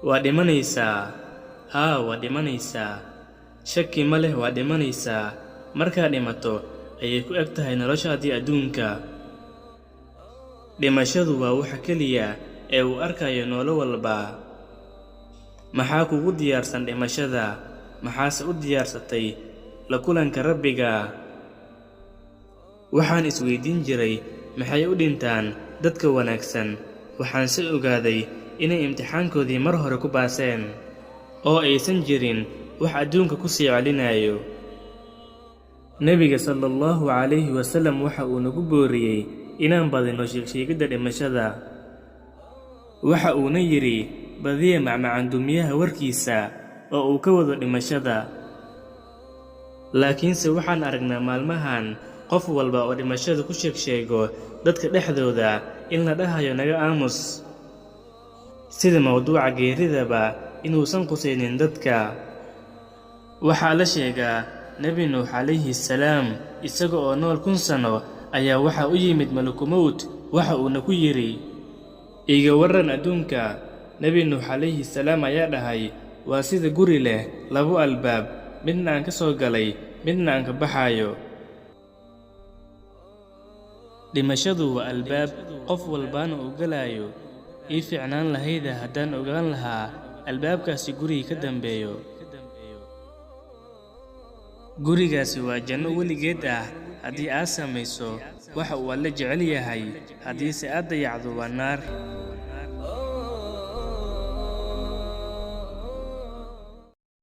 waa dhimanaysaa waa dhimanaysaa shaki ma leh waa dhimanaysaa markaa dhimato ayay ku eg tahay noloshaadii adduunka dhimashadu waa waxa keliya ee uu arkayo noolo walba maxaa kugu diyaarsan dhimashada maxaase u diyaarsatay la kulanka rabbiga waxaan isweydiin jiray maxay u dhintaan dadka wanaagsan waxaan si ogaaday inay imtixaankoodii mar hore ku baaseen oo aysan jirin wax adduunka ku sii celinayo nebiga sallallahu calayhi wasallam waxa uu nagu booriyey inaan badino sheegsheegidda dhimashada waxa uuna yidhi badiya macmacaandumiyaha warkiisa oo uu ka wado dhimashada laakiinse waxaan aragnaa maalmahan qof walba oo dhimashada ku sheegsheego dadka dhexdooda in la dhahayo naga aamus sida mawduuca geeridaba inuusan qusaynin dadka waxaa la sheegaa nebi nuux calayhi salaam isaga oo nool 1000 sano ayaa waxa u yimid malakumowt waxa uuna ku yidhi iga warran adduunka nebi nuux calayhi salaam ayaa dhahay waa sida guri leh 2 albaab midna aan ka soo galay midna aan ka baxayo dhimashadu waa albaab qof walbaana uu galaayo ii fiicnaan lahayda haddaan ogaan lahaa albaabkaasi guriga ka dambeeyo gurigaasi waa janno weligeed ah haddii aad samayso waxa uu alle jecel yahay haddiise aad dayacdo waa naar